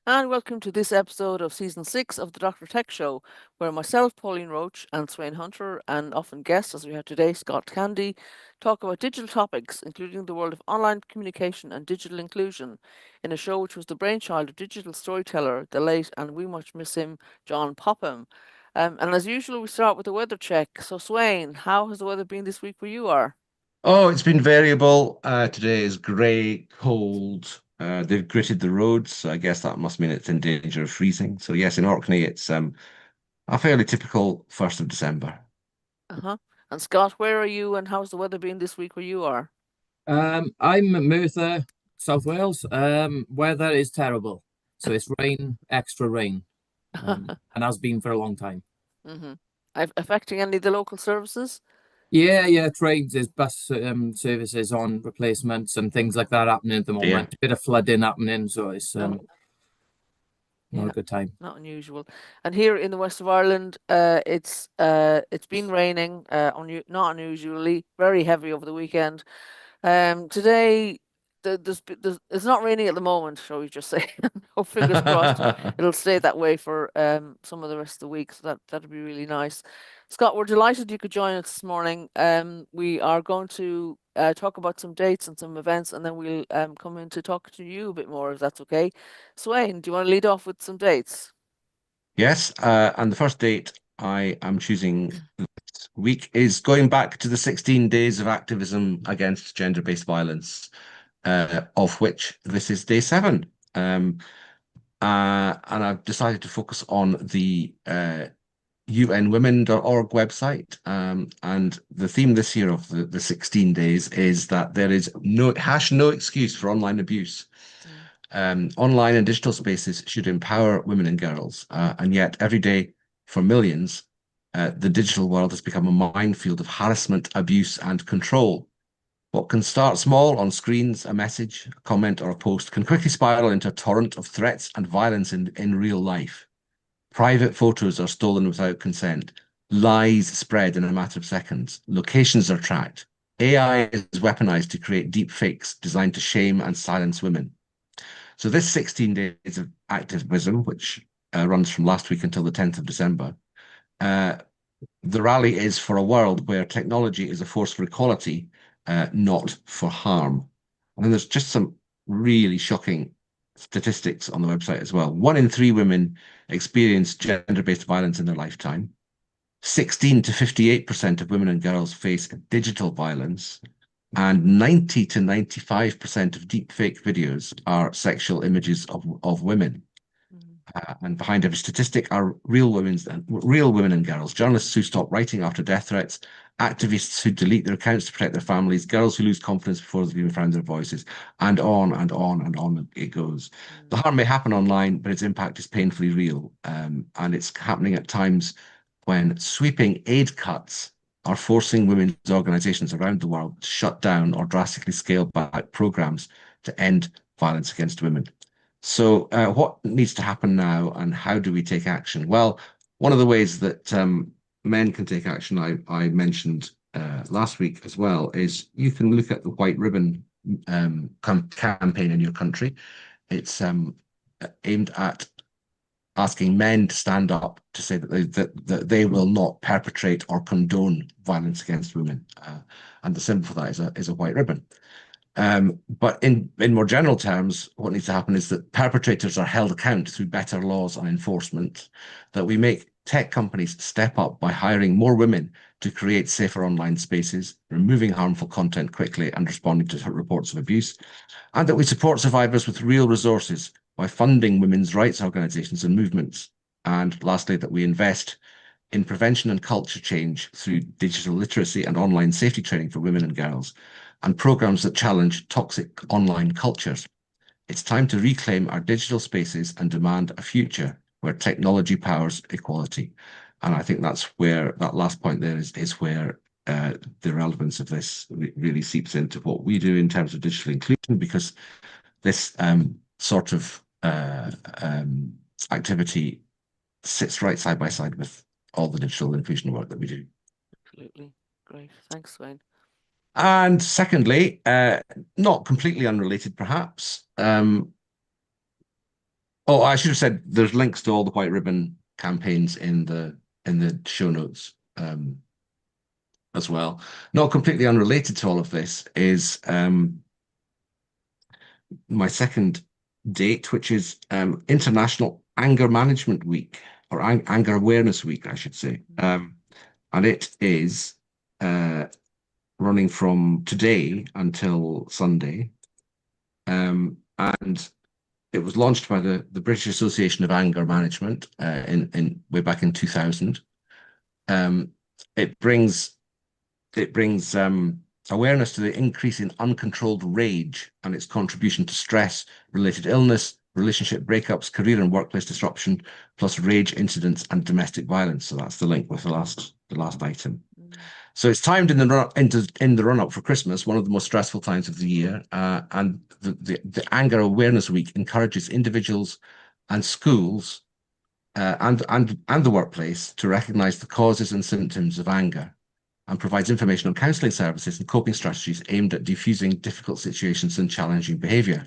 and welcome to this episode of Season 6 of the Dr. Tech Show, where myself, Pauline Roche, and Sweyn Hunter, and often guests, as we have today, Scott Tandy, talk about digital topics, including the world of online communication and digital inclusion, in a show which was the brainchild of digital storyteller, the late, and we much miss him, John Popham. And as usual, we start with the weather check. So, Sweyn, how has the weather been this week where you are? Oh, it's been variable. Today is grey, cold. They've gritted the roads, so I guess that must mean it's in danger of freezing. So yes, in Orkney, it's a fairly typical 1st of December. Uh-huh. And Scott, where are you, and how's the weather been this week where you are? I'm at Merthyr, South Wales. Weather is terrible. So it's rain, extra rain, and has been for a long time. Mm-hmm. Affecting any of the local services? Yeah. Trains, there's bus services on replacements and things like that happening at the Dear. moment. A bit of flooding happening, so it's Oh, not a yeah, good time. not unusual. And here in the west of Ireland, it's been raining, not unusually, very heavy over the weekend. Today, it's not raining at the moment, shall we just say? Oh, fingers crossed, it'll stay that way for some of the rest of the week. So that'd be really nice. Scott, we're delighted you could join us this morning. We are going to talk about some dates and some events, and then we'll come in to talk to you a bit more, if that's okay. Swain, do you want to lead off with some dates? Yes, and the first date I am choosing this week is going back to the 16 days of activism against gender-based violence, of which this is day 7. And I've decided to focus on the unwomen.org website. And the theme this year of the 16 days is that there is no excuse for online abuse. Mm, Online and digital spaces should empower women and girls. And yet every day for millions, the digital world has become a minefield of harassment, abuse, and control. What can start small on screens, a message, a comment, or a post, can quickly spiral into a torrent of threats and violence in real life. Private photos are stolen without consent. Lies spread in a matter of seconds. Locations are tracked. AI is weaponized to create deep fakes designed to shame and silence women. So this 16 days of activism, which runs from last week until the 10th of December, uh, the rally is for a world where technology is a force for equality, not for harm. And then there's just some really shocking statistics on the website as well. 1 in 3 women experience gender-based violence in their lifetime. 16 to 58% of women and girls face digital violence, and 90 to 95% of deepfake videos are sexual images of women. mm, And behind every statistic are real women and girls, journalists who stop writing after death threats, activists who delete their accounts to protect their families, girls who lose confidence before they've even found their voices, and on and on and on it goes. The mm, harm may happen online, but its impact is painfully real. And it's happening at times when sweeping aid cuts are forcing women's organizations around the world to shut down or drastically scale back programs to end violence against women. So, what needs to happen now, and how do we take action? Well, one of the ways that men can take action, I mentioned last week as well, is you can look at the White Ribbon campaign in your country. It's aimed at asking men to stand up to say that they will not perpetrate or condone violence against women, and the symbol for that is a white ribbon. But in more general terms, what needs to happen is that perpetrators are held account through better laws and enforcement, that we make tech companies step up by hiring more women to create safer online spaces, removing harmful content quickly and responding to reports of abuse, and that we support survivors with real resources by funding women's rights organizations and movements. And lastly, that we invest in prevention and culture change through digital literacy and online safety training for women and girls, and programs that challenge toxic online cultures. It's time to reclaim our digital spaces and demand a future where technology powers equality. And I think that's where that last point there is where the relevance of this really seeps into what we do in terms of digital inclusion, because this sort of activity sits right side by side with all the digital inclusion work that we do. absolutely. Great. Thanks, Swain. And secondly, not completely unrelated, perhaps, Oh, I should have said there's links to all the White Ribbon campaigns in the show notes as well. Not completely unrelated to all of this is my second date, which is International Anger Management Week, or Anger Awareness Week, I should say. And it is running from today until Sunday. And it was launched by the British Association of Anger Management in way back in 2000. It brings awareness to the increase in uncontrolled rage and its contribution to stress, related illness, relationship breakups, career and workplace disruption, plus rage incidents and domestic violence. So that's the link with the last item. So it's timed in the run up for Christmas, one of the most stressful times of the year, and the Anger Awareness Week encourages individuals and schools and the workplace to recognise the causes and symptoms of anger, and provides information on counselling services and coping strategies aimed at diffusing difficult situations and challenging behaviour.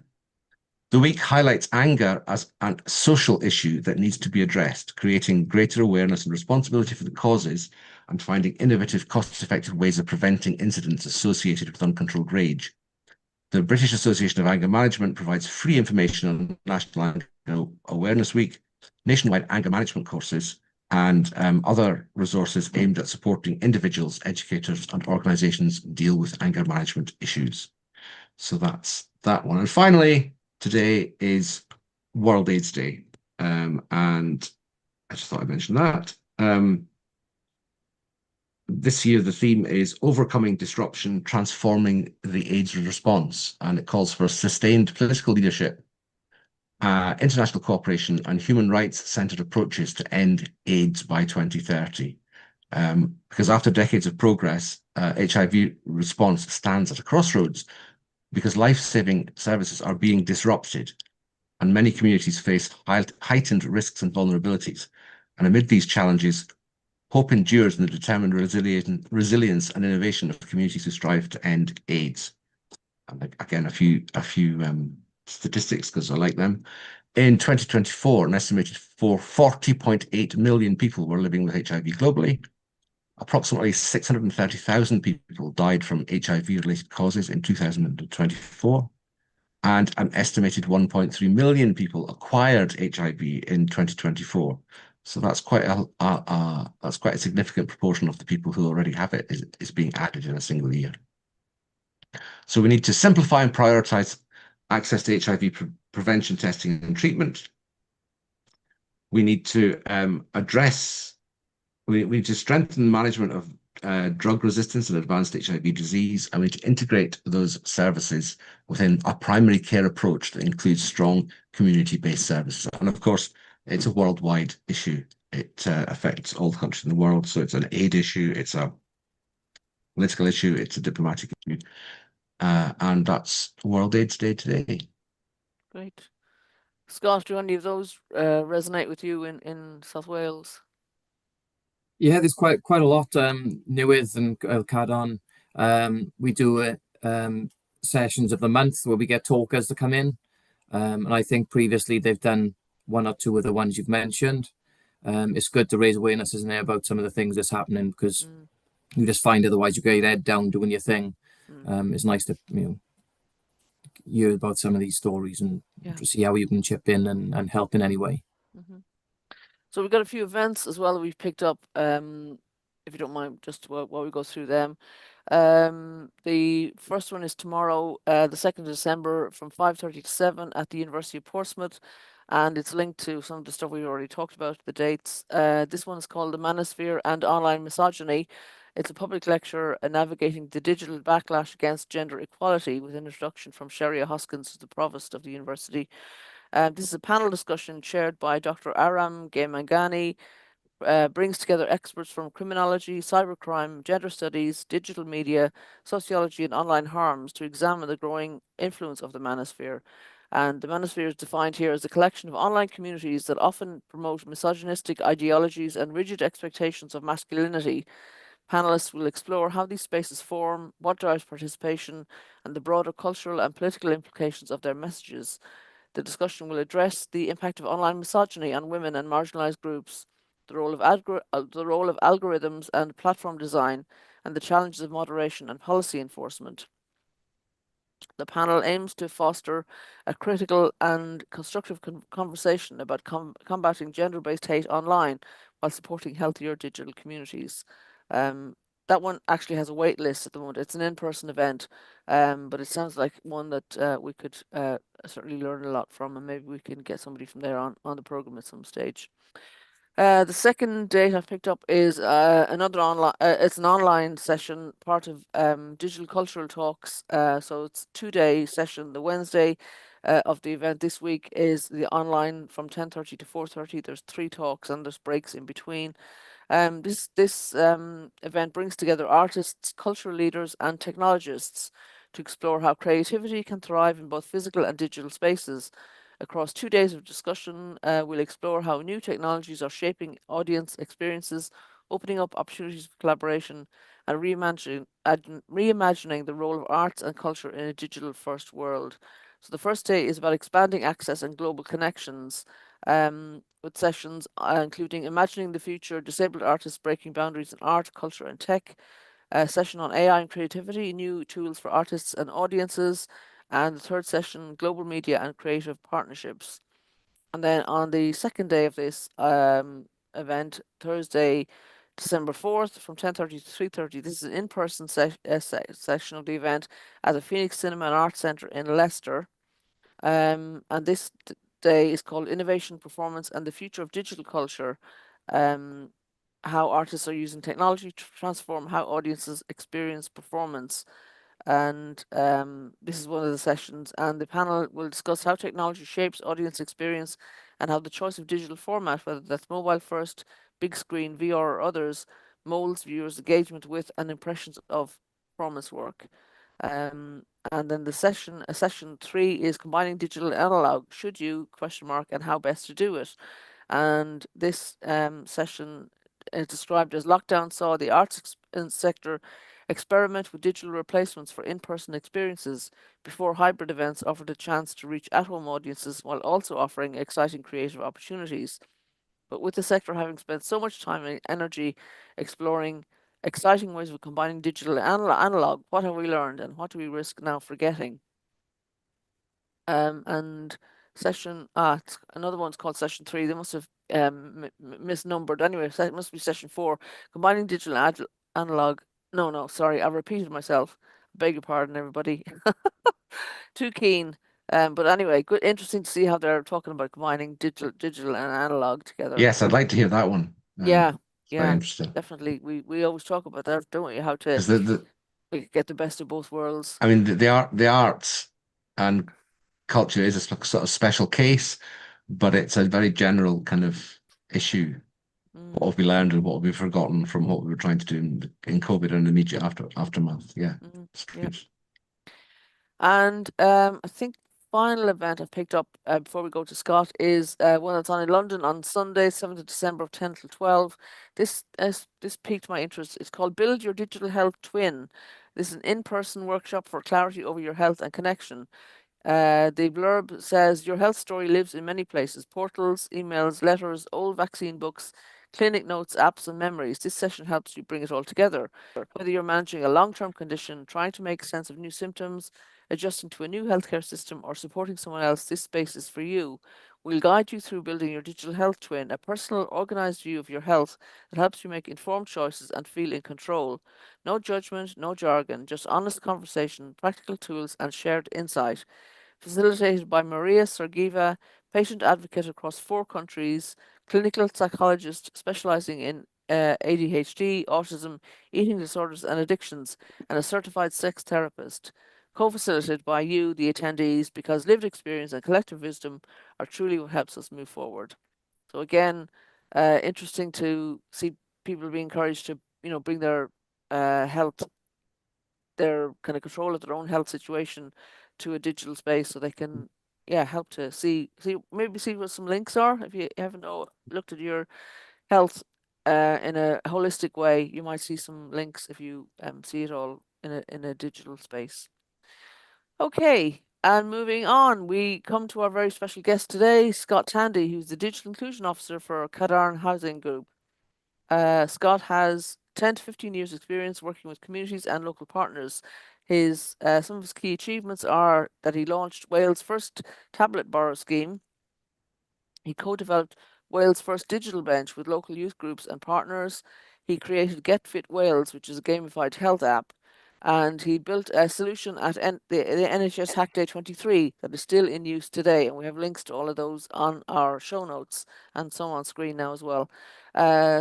The week highlights anger as a social issue that needs to be addressed, creating greater awareness and responsibility for the causes and finding innovative, cost-effective ways of preventing incidents associated with uncontrolled rage. The British Association of Anger Management provides free information on National Anger Awareness Week, nationwide anger management courses, and other resources aimed at supporting individuals, educators, and organisations deal with anger management issues. So that's that one. And finally, today is World AIDS Day, and I just thought I'd mention that. This year, the theme is Overcoming Disruption, Transforming the AIDS Response, and it calls for sustained political leadership, international cooperation, and human rights-centered approaches to end AIDS by 2030. Because after decades of progress, HIV response stands at a crossroads because life-saving services are being disrupted and many communities face heightened risks and vulnerabilities. And amid these challenges, hope endures in the determined resilience and innovation of communities who strive to end AIDS. And again, a few statistics because I like them. In 2024, an estimated 40.8 million people were living with HIV globally. Approximately 630,000 people died from HIV-related causes in 2024, and an estimated 1.3 million people acquired HIV in 2024. So that's quite a significant proportion of the people who already have it is being added in a single year. So we need to simplify and prioritize access to HIV prevention, testing, and treatment. We need to we need to strengthen management of drug resistance and advanced HIV disease, and we need to integrate those services within a primary care approach that includes strong community-based services. And of course, it's a worldwide issue. It affects all the countries in the world. So it's an aid issue, it's a political issue, it's a diplomatic issue. And that's World AIDS Day today. Great. Scott, do any of those resonate with you in South Wales? Yeah, there's quite a lot. Newydd and Cadarn. We do sessions of the month where we get talkers to come in. And I think previously they've done one or two of the ones you've mentioned. It's good to raise awareness, isn't it, about some of the things that's happening, because you just find otherwise you get your head down doing your thing. It's nice to hear about some of these stories and to see how you can chip in and help in any way. So we've got a few events as well that we've picked up. If you don't mind, just while we go through them. The first one is tomorrow, the 2nd of December, from 5:30 to 7 at the University of Portsmouth, and it's linked to some of the stuff we already talked about, the dates. This one is called The Manosphere and Online Misogyny. It's a public lecture navigating the digital backlash against gender equality, with an introduction from Sheria Hoskins, the provost of the university. This is a panel discussion chaired by Dr. Aram Gaimangani, brings together experts from criminology, cybercrime, gender studies, digital media, sociology, and online harms to examine the growing influence of the manosphere. And the manosphere is defined here as a collection of online communities that often promote misogynistic ideologies and rigid expectations of masculinity. Panelists will explore how these spaces form, what drives participation, and the broader cultural and political implications of their messages. The discussion will address the impact of online misogyny on women and marginalized groups, the role of algorithms and platform design, and the challenges of moderation and policy enforcement. The panel aims to foster a critical and constructive conversation about combating gender-based hate online while supporting healthier digital communities. That one actually has a wait list at the moment. It's an in-person event, but it sounds like one that we could certainly learn a lot from, and maybe we can get somebody from there on the program at some stage. The second date I've picked up is another online. It's an online session, part of digital cultural talks. So it's 2-day session. The Wednesday of the event this week is the online from 10:30 to 4:30. There's 3 talks and there's breaks in between. This event brings together artists, cultural leaders, and technologists to explore how creativity can thrive in both physical and digital spaces. Across 2 days of discussion, we'll explore how new technologies are shaping audience experiences, opening up opportunities for collaboration, and reimagining the role of arts and culture in a digital-first world. So the first day is about expanding access and global connections, with sessions including Imagining the Future, Disabled Artists Breaking Boundaries in Art, Culture and Tech, a session on AI and creativity, new tools for artists and audiences, and the third session, global media and creative partnerships. And then on the second day of this event, Thursday, December 4th, from 10:30 to 3:30, this is an in-person section of the event at the Phoenix Cinema and Arts Centre in Leicester. And this day is called Innovation, Performance and the Future of Digital Culture. How artists are using technology to transform how audiences experience performance. And this is one of the sessions, and the panel will discuss how technology shapes audience experience and how the choice of digital format, whether that's mobile first, big screen, VR, or others, molds viewers' engagement with and impressions of performance work. And then session 3 is combining digital and analog. Should you? And how best to do it. And this session is described as lockdown saw the arts sector experiment with digital replacements for in-person experiences before hybrid events offered a chance to reach at-home audiences while also offering exciting creative opportunities. But with the sector having spent so much time and energy exploring exciting ways of combining digital and analog, what have we learned and what do we risk now forgetting? And another one's called session 3. They must have misnumbered. Anyway, it must be session 4, combining digital and analog. No, sorry, I repeated myself. Beg your pardon, everybody. Too keen. But anyway, good, interesting to see how they're talking about combining digital and analog together. Yes, I'd like to hear that one. Yeah, It's very interesting. definitely. We always talk about that, don't we? How to Because get the best of both worlds. I mean, the arts and culture is a sort of special case, but it's a very general kind of issue. What have we learned and what have we forgotten from what we were trying to do in COVID and immediate aftermath? Yeah, it's Yeah. good. And I think final event I've picked up before we go to Scott is one that's on in London on Sunday, 7th of December of 10 till 12. This piqued my interest. It's called Build Your Digital Health Twin. This is an in-person workshop for clarity over your health and connection. The blurb says your health story lives in many places: portals, emails, letters, old vaccine books, clinic notes, apps, and memories. This session helps you bring it all together. Whether you're managing a long-term condition, trying to make sense of new symptoms, adjusting to a new healthcare system, or supporting someone else, this space is for you. We'll guide you through building your digital health twin, a personal, organized view of your health that helps you make informed choices and feel in control. No judgment, no jargon, just honest conversation, practical tools, and shared insight. Facilitated by Maria Sergieva, patient advocate across 4 countries, clinical psychologist specializing in ADHD, autism, eating disorders, and addictions, and a certified sex therapist. Co-facilitated by you, the attendees, because lived experience and collective wisdom are truly what helps us move forward. So again, interesting to see people be encouraged to, bring their health, their kind of control of their own health situation to a digital space so they can help to see what some links are. If you haven't looked at your health in a holistic way, you might see some links if you see it all in a digital space. Okay, And moving on, we come to our very special guest today, Scott Tandy, who's the Digital Inclusion Officer for Cadarn Housing Group. Scott has 10 to 15 years experience working with communities and local partners. Some of his key achievements are that he launched Wales' first tablet borrow scheme. He co-developed Wales' first digital bench with local youth groups and partners. He created Get Fit Wales, which is a gamified health app. And he built a solution at the NHS Hack Day 23 that is still in use today. And we have links to all of those on our show notes and some on screen now as well.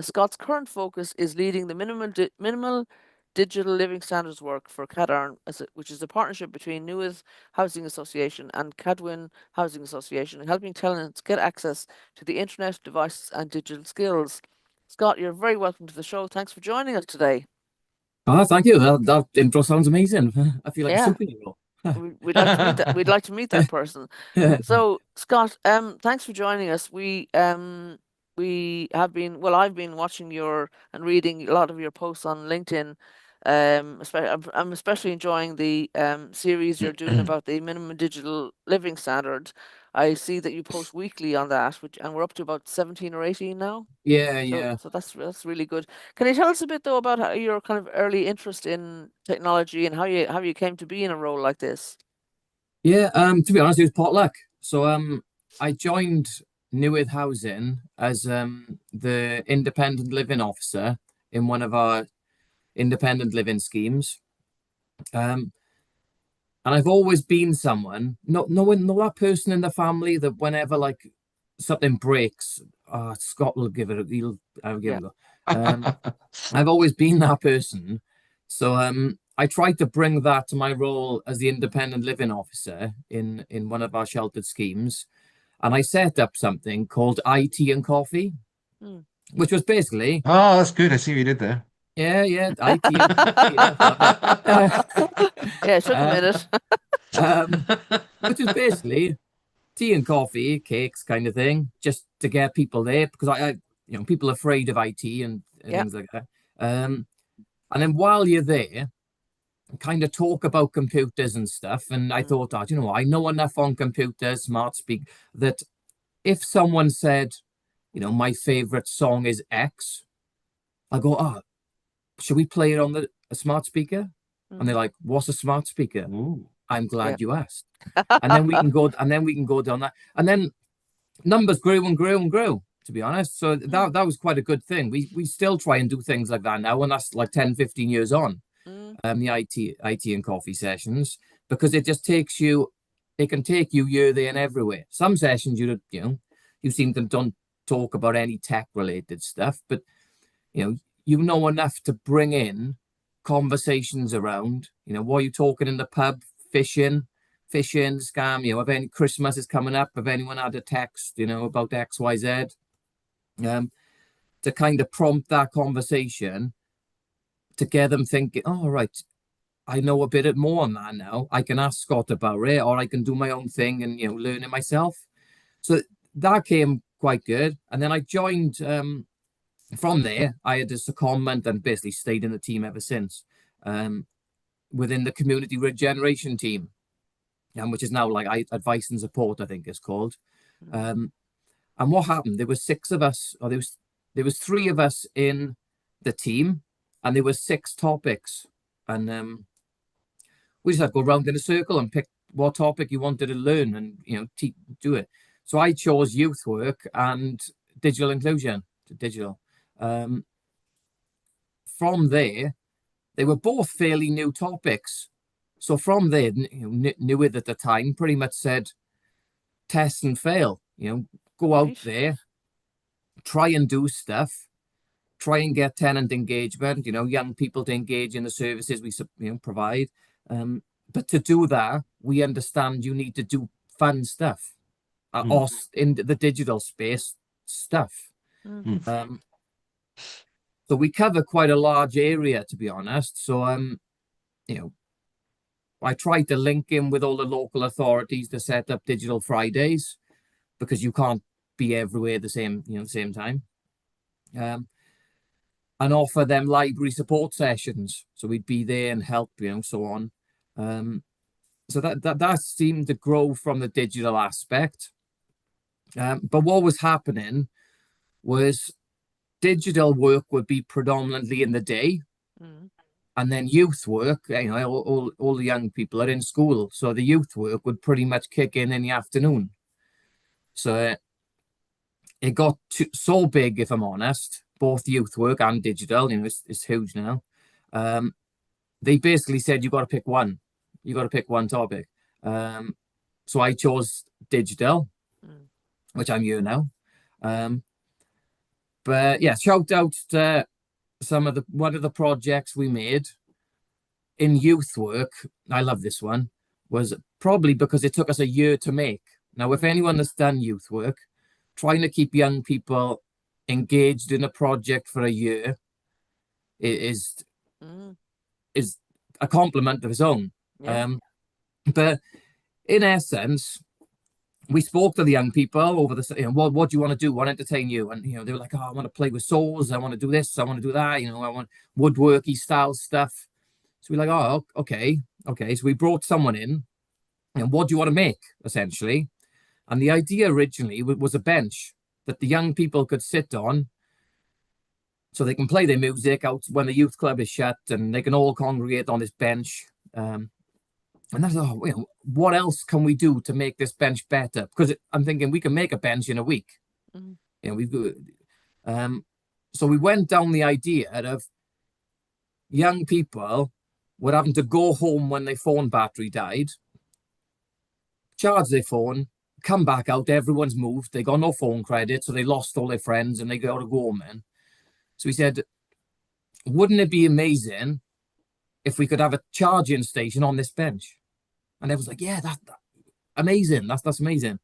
Scott's current focus is leading the minimal digital living standards work for Cadarn, which is a partnership between Newydd Housing Association and Cadwyn Housing Association, helping tenants get access to the internet, devices, and digital skills. Scott, you're very welcome to the show. Thanks for joining us today. Ah, thank you. That intro sounds amazing. I feel like a Yeah. superhero. We'd like to meet that. We'd like to meet that person. So, Scott, thanks for joining us. We have been, well, I've been watching and reading a lot of your posts on LinkedIn. I'm especially enjoying the series you're doing about the minimum digital living standard. I see that you post weekly on that, and we're up to about 17 or 18 now. Yeah. So that's really good. Can you tell us a bit though about your kind of early interest in technology and how you came to be in a role like this? Yeah, to be honest, it was potluck. So I joined Newydd Housing as the independent living officer in one of our independent living schemes. Um, and I've always been someone, not that person in the family that whenever like something breaks, Scott will give it I'll give Yeah. it a go. I've always been that person. So I tried to bring that to my role as the independent living officer in one of our sheltered schemes. And I set up something called IT and Coffee, Mm. which was basically, Oh, that's good. I see what you did there. yeah, IT and Coffee. Yeah, Yeah, it took a um, minute. which is basically tea and coffee, cakes kind of thing, just to get people there because people are afraid of IT and Yeah. things like that. And then while you're there, kind of talk about computers and stuff. And I thought, I know enough on computers, smart speak, that if someone said, my favorite song is X, I go, should we play it on a smart speaker? And they're like, what's a smart speaker? Ooh. I'm Yeah. glad you asked. And then we can go down that. And then numbers grew and grew and grew, to be honest. So that was quite a good thing. We still try and do things like that now, and that's like 10, 15 years on. The IT and coffee sessions, because it just it can take you here, there, and everywhere. Some sessions you seem to don't talk about any tech related stuff, but you know enough to bring in conversations around, what are you talking in the pub, fishing scam, if any Christmas is coming up, if anyone had a text, about XYZ, to kind of prompt that conversation to get them thinking, oh, right, I know a bit more on that now. I can ask Scott about it, or I can do my own thing and learn it myself. So that came quite good. And then I joined from there. I had a secondment and basically stayed in the team ever since. Within the community regeneration team, which is now like advice and support, I think it's called. And what happened? There were six of us, or there was three of us in the team, and there were six topics, and we just had to go around in a circle and pick what topic you wanted to learn and do it. So I chose youth work and digital inclusion to digital. From there, they were both fairly new topics. So from there, Newydd at the time pretty much said, test and fail. Go out Right. there, try and do stuff, try and get tenant engagement. Young people to engage in the services we provide. But to do that, we understand you need to do fun stuff, or in the digital space stuff. So we cover quite a large area, to be honest. So I tried to link in with all the local authorities to set up digital Fridays, because you can't be everywhere the same time. And offer them library support sessions. So we'd be there and help, so on. So that seemed to grow from the digital aspect. But what was happening was digital work would be predominantly in the day, Mm. and then youth work, all the young people are in school, so the youth work would pretty much kick in the afternoon. So it got so big, if I'm honest, both youth work and digital, it's huge now. They basically said you got to pick one. You got to pick one topic. So I chose digital, Mm. which I'm here now. But yeah, shout out to one of the projects we made in youth work. I love this one. Was probably because it took us a year to make. Now, if anyone has done youth work, trying to keep young people engaged in a project for a year is Mm. is a compliment of its own. Yeah. But in essence, we spoke to the young people over what do you want to do? What entertain you? And they were like, oh, I want to play with saws. I want to do this. I want to do that. I want woodworky style stuff. So we're like, oh, okay. So we brought someone in, and what do you want to make, essentially? And the idea originally was a bench that the young people could sit on so they can play their music out when the youth club is shut, and they can all congregate on this bench. And that's, what else can we do to make this bench better? Because I'm thinking we can make a bench in a week. Mm. So we went down the idea of young people were having to go home when their phone battery died, charge their phone, come back out, everyone's moved, they got no phone credit, so they lost all their friends and they got to go home then. So we said, wouldn't it be amazing if we could have a charging station on this bench? And everyone's like, yeah, that's amazing. That's amazing.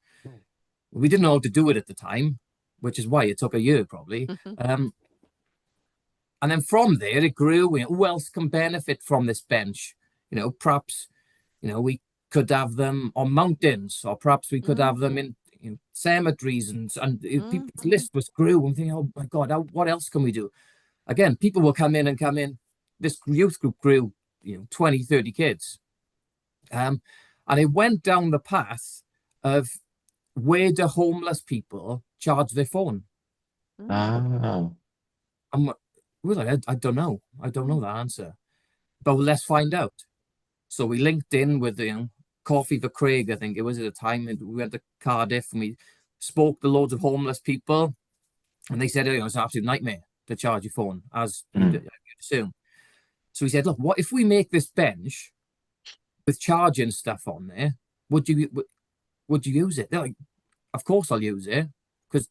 We didn't know how to do it at the time, which is why it took a year probably. And then from there it grew. Who else can benefit from this bench? Perhaps we could have them on mountains, or perhaps we could have them in cemeteries, and people's list was grew. I'm thinking, oh my God, what else can we do? Again, people will come in. This youth group grew, 20, 30 kids. And it went down the path of, where do homeless people charge their phone? Ah. We're like, I don't know. I don't know that answer. But let's find out. So we linked in with Coffee for Craig, I think it was at the time, and we went to Cardiff and we spoke to loads of homeless people, and they said, it's an absolute nightmare to charge your phone, as you'd assume. So we said, look, what if we make this bench with charging stuff on there? Would you use it? They're like, of course I'll use it, because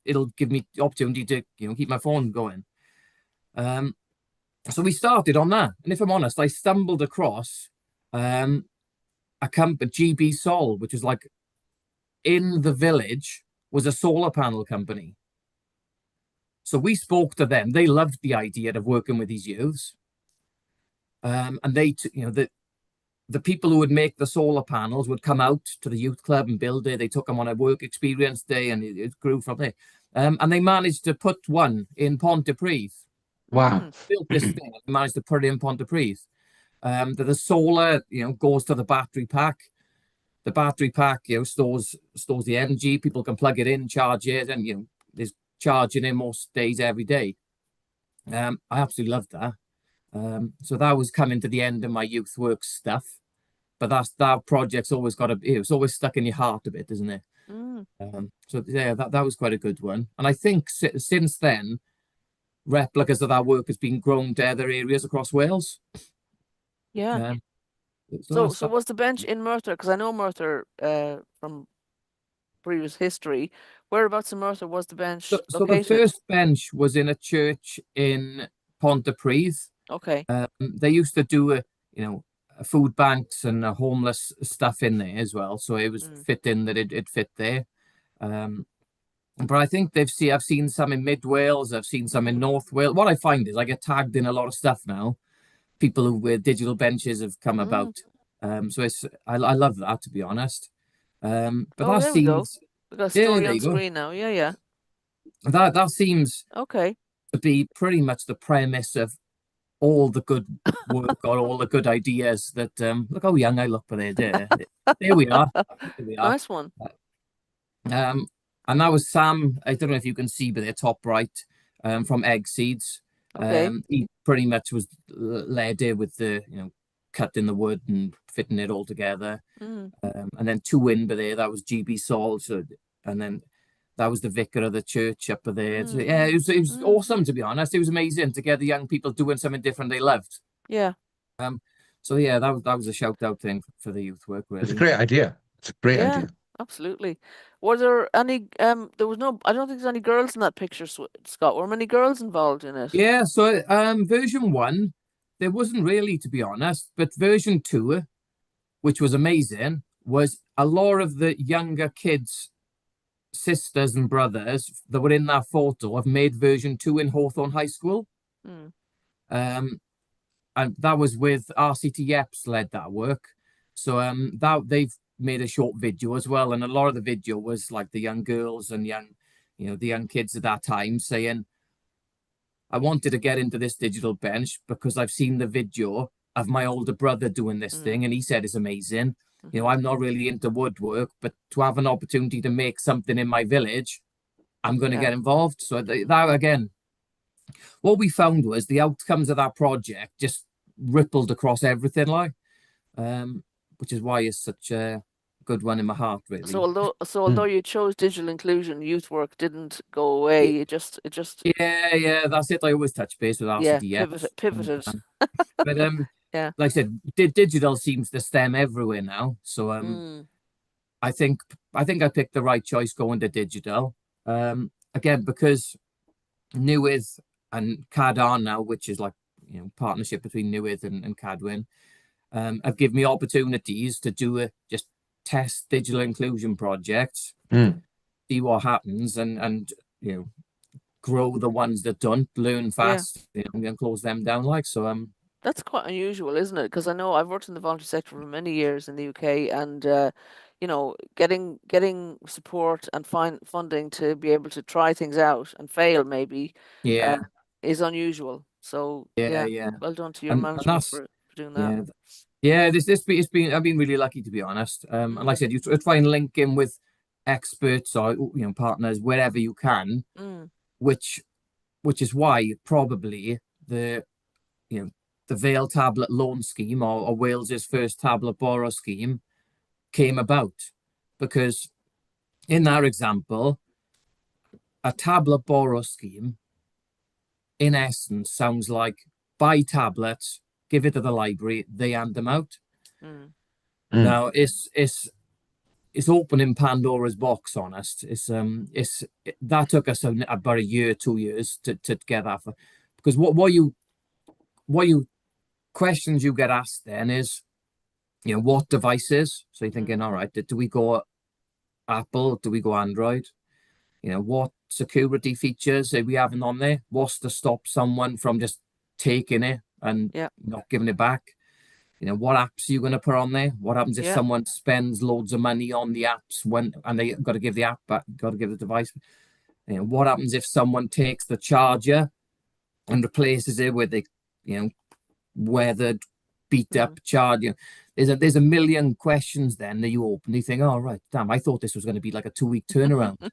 it'll give me the opportunity to keep my phone going. So we started on that, and if I'm honest, I stumbled across a company, GB Sol, which is like in the village, was a solar panel company. So we spoke to them. They loved the idea of working with these youths, and they, the people who would make the solar panels would come out to the youth club and build it. They took them on a work experience day, and it grew from there. And they managed to put one in Pontypridd. Wow. Built this thing and managed to put it in Pontypridd. The solar, goes to the battery pack. The battery pack, stores the energy. People can plug it in, charge it, and there's charging in most days every day. I absolutely loved that. So that was coming to the end of my youth work stuff. But that project's always it's always stuck in your heart a bit, isn't it? So yeah, that was quite a good one. And I think since then, replicas of that work has been grown to other areas across Wales. Yeah. So was the bench in Merthyr? Because I know Merthyr from previous history. Whereabouts in Merthyr was the bench So the located? first bench was in a church in Pontypridd. Okay. They used to do food banks and homeless stuff in there as well, so it was fitting that it fit there. But I think I've seen some in Mid Wales, I've seen some in North Wales. What I find is I get tagged in a lot of stuff now. People who wear digital benches have come about. So I love that, to be honest. But that there we go. seems We got a story there on you go. screen now. Yeah. That seems Okay. to be pretty much the premise of all the good work or all the good ideas that look how young I look, but there we are. There we are. Nice one. Um, and that was Sam. I don't know if you can see, but they're top right, from Egg Seeds. Okay. He pretty much was led there with the, cutting the wood and fitting it all together. Mm. And then two in there, that was GB Sol. So, and then that was the vicar of the church up there. So, yeah, it was awesome, to be honest. It was amazing to get the young people doing something different they loved. Yeah. So yeah, that was a shout out thing for the youth work, It's a really. great idea. It's a great Yeah, idea. absolutely. Were there any there was no I don't think there's any girls in that picture, Scott. Were many girls involved in it? Yeah, so version one, there wasn't really, to be honest, but version two, which was amazing, was a lot of the younger kids, sisters and brothers that were in that photo have made version two in Hawthorne High School. Mm. Um, and that was with RCT Yeps led that work. So that they've made a short video as well, and a lot of the video was like the young girls and the young kids at that time saying, I wanted to get into this digital bench because I've seen the video of my older brother doing this thing, and he said it's amazing. Mm-hmm. I'm not really into woodwork, but to have an opportunity to make something in my village, I'm going to get involved. So that again, what we found was the outcomes of that project just rippled across everything, which is why it's such a good one in my heart, really. So although you chose digital inclusion, youth work didn't go away. It just Yeah, that's it. I always touch base with RCD. pivoted. But Yeah. like I said, digital seems to stem everywhere now. So I think I picked the right choice going to digital. Again, because Newydd and Cadarn now, which is like partnership between Newydd and Cadwyn, have given me opportunities to do just test digital inclusion projects, see what happens, and grow the ones that don't, learn fast, and close them down. That's quite unusual, isn't it? Because I know I've worked in the voluntary sector for many years in the UK, and getting support and funding to be able to try things out and fail maybe Yeah, is unusual. So yeah, well done to your and management that's for doing that. yeah. Yeah, it's been I've been really lucky, to be honest. And like I said, you try and link in with experts or partners wherever you can, which is why probably the Vale tablet loan scheme, or Wales's first tablet borrow scheme, came about, because in that example, a tablet borrow scheme in essence sounds like buy tablets, give it to the library, they hand them out. Now it's opening Pandora's box, honest. That took us about a year, 2 years to get that, because what you questions you get asked then is, what devices? So you're thinking, all right, do we go Apple? Do we go Android? What security features are we having on there? What's to stop someone from just taking it and not giving it back? What apps are you going to put on there? What happens if someone spends loads of money on the apps and they got to give the app back, got to give the device? What happens if someone takes the charger and replaces it with a, weathered, beat up charger? There's a million questions then that you open. You think, oh right, damn, I thought this was going to be like a 2-week turnaround.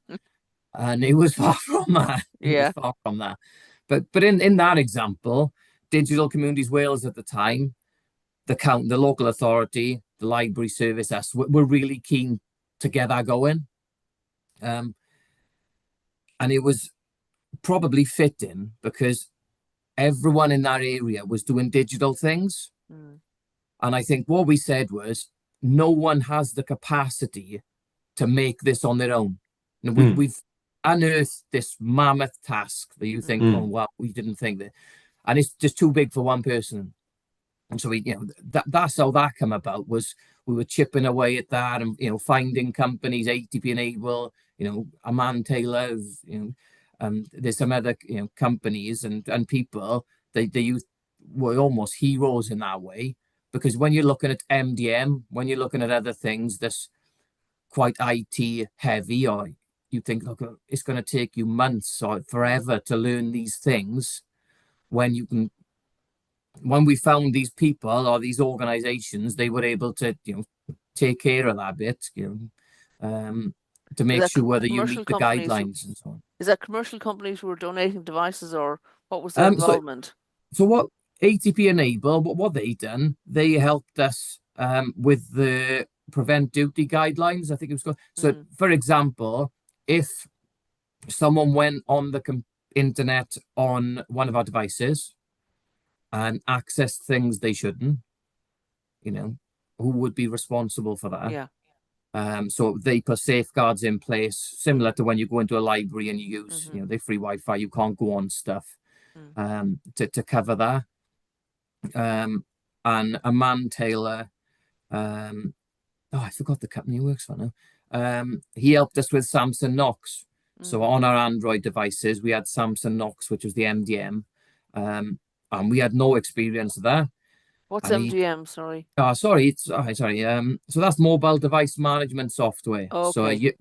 And it was far from that. It was far from that. But in that example, Digital Communities Wales at the time, the local authority, the library service, us were really keen to get that going. And it was probably fitting because everyone in that area was doing digital things. And I think what we said was, no one has the capacity to make this on their own. And we've unearthed this mammoth task that you think, oh, well, we didn't think that. And it's just too big for one person. And so that's how that came about. Was we were chipping away at that, and finding companies, ATP Enable, a man Taylor, there's some other companies and people. They were almost heroes in that way, because when you're looking at MDM, when you're looking at other things that's quite IT heavy, or you think, look, it's going to take you months or forever to learn these things, when you can when we found these people or these organizations, they were able to, take care of that bit, to Is make that sure that you commercial meet the companies? guidelines and so on. Is that commercial companies who were donating devices, or what was their Um, so involvement? so what ATP Enable, what they done, they helped us with the prevent duty guidelines, I think it was called. So, Mm, for example, if someone went on the internet on one of our devices and accessed things they shouldn't, you know, who would be responsible for that? yeah. So they put safeguards in place, similar to when you go into a library and you use, Mm-hmm. the free Wi-Fi, you can't go on stuff Mm. to cover that. And a man Taylor, oh, I forgot the company he works for now. He helped us with Samsung Knox. So Mm. on our Android devices, we had Samsung Knox, which was the MDM, and we had no experience of that. What's And he, MGM? Sorry. sorry, it's sorry. So that's mobile device management software. So Okay. you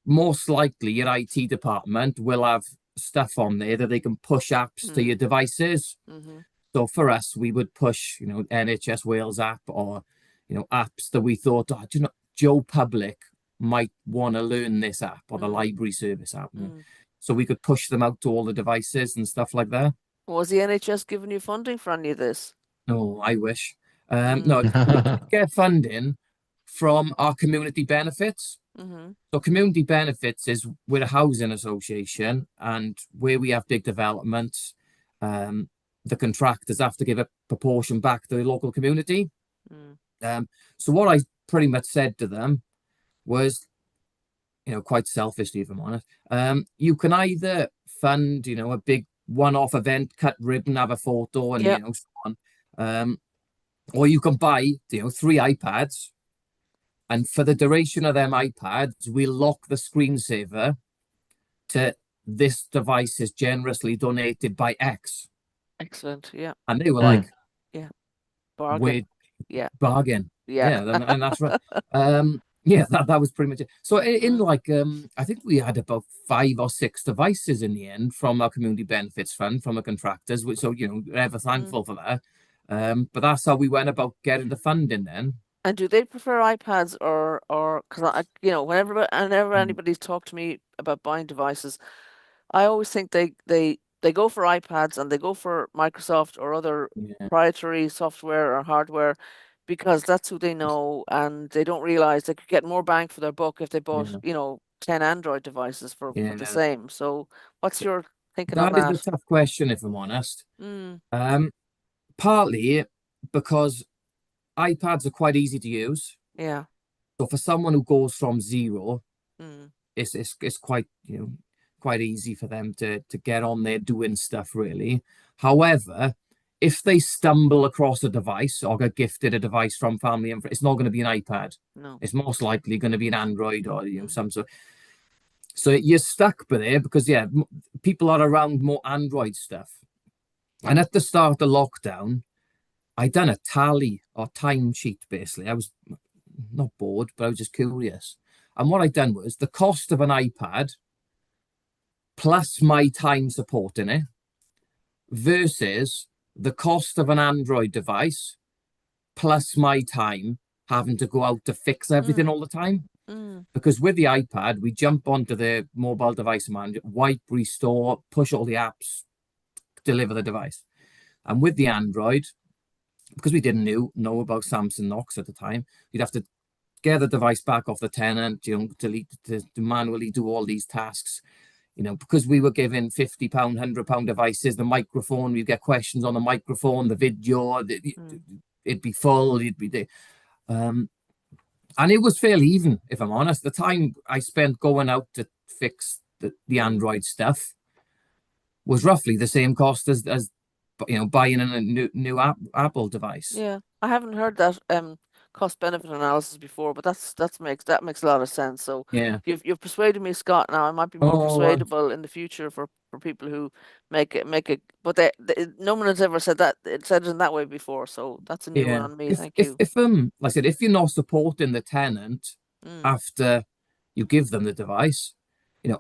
most likely your IT department will have stuff on there that they can push apps to your Mm. devices. Mm-hmm. So for us, we would push, NHS Wales app or, apps that we thought, oh, do you know, Joe Public might want to learn this app or the Mm. library service app. Mm. So we could push them out to all the devices and stuff like that. Was the NHS giving you funding for any of this? Oh, I wish. Mm. No, we get funding from our community benefits. Mm-hmm. So community benefits is we're a housing association, and where we have big developments, the contractors have to give a proportion back to the local community. Mm. So what I pretty much said to them was, quite selfishly, if I'm honest, you can either fund, a big one-off event, cut ribbon, have a photo, and Yeah. so on, or you can buy, 3 iPads, and for the duration of them iPads, we lock the screensaver to this device is generously donated by X. Excellent. Yeah. And they were Mm. like, Yeah. Bargain. we're Yeah. bargain. Yeah. Yeah, and that's right. Yeah, that was pretty much it. So in Mm. like I think we had about 5 or 6 devices in the end from our community benefits fund from our contractors. So we're ever Mm. thankful for that. But that's how we went about getting the funding then. And do they prefer iPads, or because whenever Mm, anybody's talked to me about buying devices, I always think they go for iPads and they go for Microsoft or other yeah, proprietary software or hardware because that's who they know, and they don't realize they could get more bang for their buck if they bought, yeah, 10 Android devices for the yeah. same. So what's your thinking on That is a that? tough question, if I'm honest. Mm, Um, Partly because iPads are quite easy to use. yeah. So for someone who goes from zero, Mm, it's quite quite easy for them to get on there doing stuff really. However, if they stumble across a device or get gifted a device from family and it's not going to be an iPad. no. It's most likely going to be an Android or Mm, some sort. So you're stuck by there because people are around more Android stuff. And at the start of lockdown, I done a tally or time sheet basically. I was not bored, but I was just curious. And what I done was the cost of an iPad plus my time supporting it versus the cost of an Android device plus my time having to go out to fix everything mm, all the time. mm, Because with the iPad, we jump onto the mobile device manager, wipe, restore, push all the apps, deliver the device. And with the Android, because we didn't know about Samsung Knox at the time, you'd have to get the device back off the tenant, delete to manually do all these tasks. Because we were given £50, £100 devices, the microphone, you get questions on the microphone, the video, mm, it'd be full, it'd be there. And it was fairly even, if I'm honest. The time I spent going out to fix the mm. Android stuff was roughly the same cost as buying a new Apple device. Yeah, I haven't heard that cost benefit analysis before, but that makes a lot of sense. So Yeah. you've persuaded me, Scott. Now I might be more Oh, persuadable in the future for people who make it. But no one has ever said that. It said it in that way before, so that's a new one yeah. on me. If Thank if you. if like I said, if you're not supporting the tenant Mm, after you give them the device,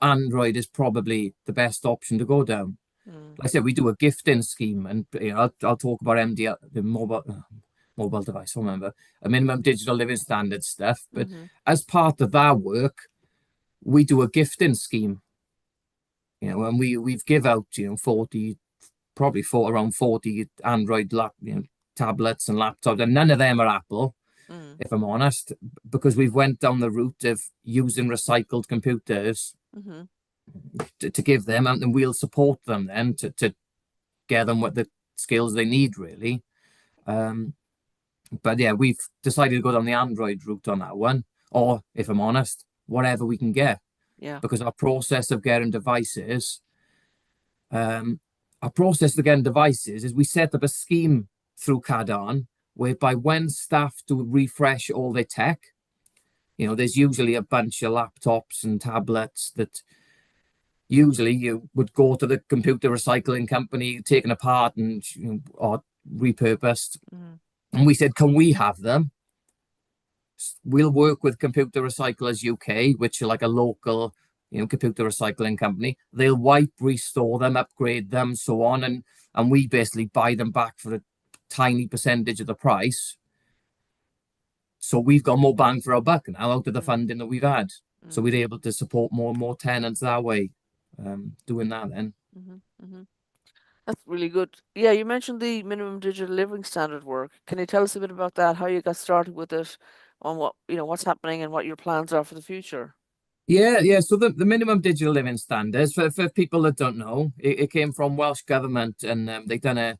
Android is probably the best option to go down. Mm. Like I said, we do a gifting scheme, and I'll talk about MDL, the mobile device, I remember, a minimum digital living standard stuff. But Mm-hmm. as part of our work, we do a gifting scheme, and we've give out, 40, probably around 40 Android tablets and laptops, and none of them are Apple, Mm. if I'm honest, because we've went down the route of using recycled computers Mm-hmm. to give them, and we'll support them then to get them what the skills they need, really. But yeah, we've decided to go down the Android route on that one, or if I'm honest, whatever we can get, Yeah. because our process of getting devices, our process of getting devices is we set up a scheme through Cadarn whereby when staff do refresh all their tech, there's usually a bunch of laptops and tablets that usually you would go to the computer recycling company, taken apart and or repurposed. Mm-hmm. And we said, can we have them? We'll work with Computer Recyclers UK, which are like a local, computer recycling company. They'll wipe, restore them, upgrade them, so on, and we basically buy them back for a tiny percentage of the price. So we've got more bang for our buck now out of the funding that we've had. So we're able to support more and more tenants that way, doing that then. Mm-hmm. Mm-hmm. That's really good. Yeah, you mentioned the minimum digital living standard work. Can you tell us a bit about that? How you got started with it, on what's happening and what your plans are for the future? Yeah. So the minimum digital living standards, for people that don't know, it came from Welsh government, and they've done a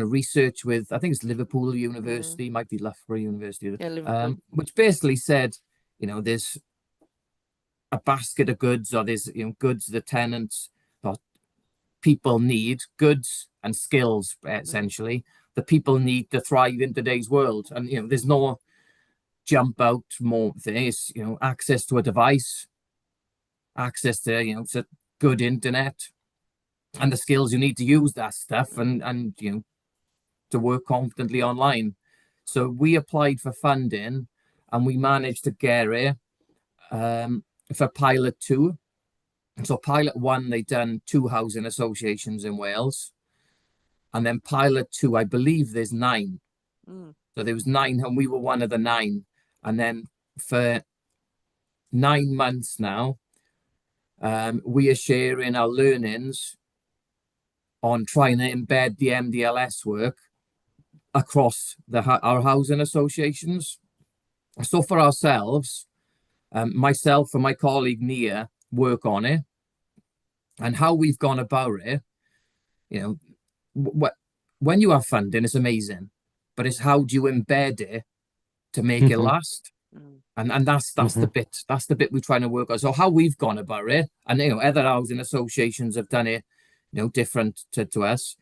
research with, I think it's Liverpool Mm-hmm. University, might be Loughborough University, Yeah, Liverpool. which basically said, there's a basket of goods, or there's goods the tenants or people need, goods and skills Mm-hmm. essentially, that people need to thrive in today's world. And there's no jump out more things, access to a device, access to good internet, and the skills you need to use that stuff, and to work confidently online. So we applied for funding, and we managed to get it, for pilot 2. So pilot 1, they done 2 housing associations in Wales, and then pilot 2, I believe there's 9. Mm. So there was 9, and we were one of the 9. And then for 9 months now, we are sharing our learnings on trying to embed the MDLS work across our housing associations. So for ourselves, myself and my colleague Nia work on it, and how we've gone about it. What when you have funding, it's amazing, but it's how do you embed it to make it Mhm. last? Mm. And that's the Mhm. bit we're trying to work on. So how we've gone about it, and other housing associations have done it, different to us,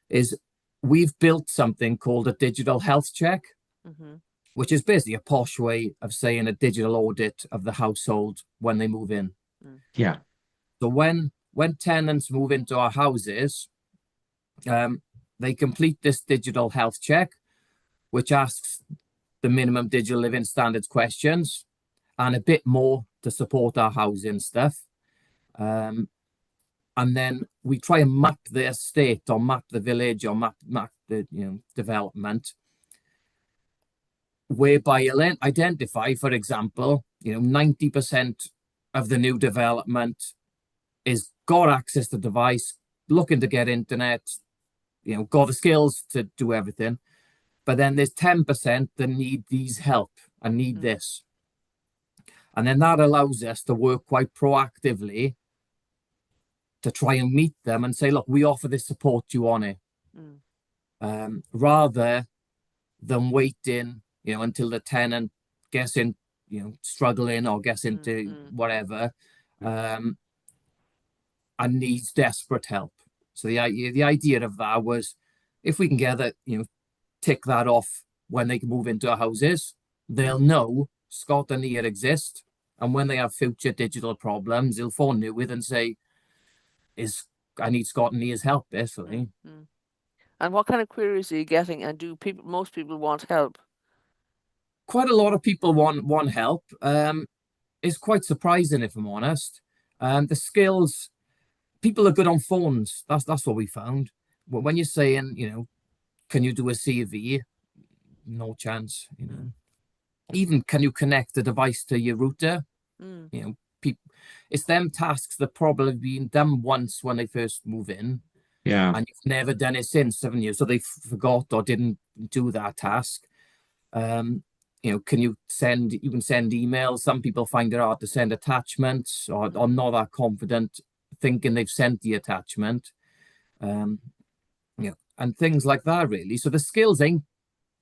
is we've built something called a digital health check, Mm-hmm. which is basically a posh way of saying a digital audit of the household when they move in. Mm. Yeah. So when tenants move into our houses, they complete this digital health check, which asks the minimum digital living standards questions and a bit more to support our housing stuff. And then we try and map the estate, or map the village, or map the development, whereby you'll identify, for example, 90% of the new development is got access to device, looking to get internet, got the skills to do everything. But then there's 10% that need these help and need Mm. this. And then that allows us to work quite proactively to try and meet them and say, look, we offer this support to you on it. Rather than waiting, until the tenant gets in, struggling, or gets into Mm. whatever, and needs desperate help. So the idea of that was, if we can get that, tick that off when they can move into our houses, they'll know Scott and Nia exist. And when they have future digital problems, they'll phone you with and say, "Is I need Scott and Nia's help," basically. Mm. And what kind of queries are you getting? And do most people want help? Quite a lot of people want help. It's quite surprising, if I'm honest. The skills, people are good on phones. That's what we found. When you're saying, can you do a CV? No chance. Even can you connect the device to your router? People, it's them tasks that probably been done once when they first move in, Yeah. and you've never done it since, haven't you? So they forgot or didn't do that task. Can you send emails? Some people find it hard to send attachments or not that confident thinking they've sent the attachment. And things like that, really. So the skills ain't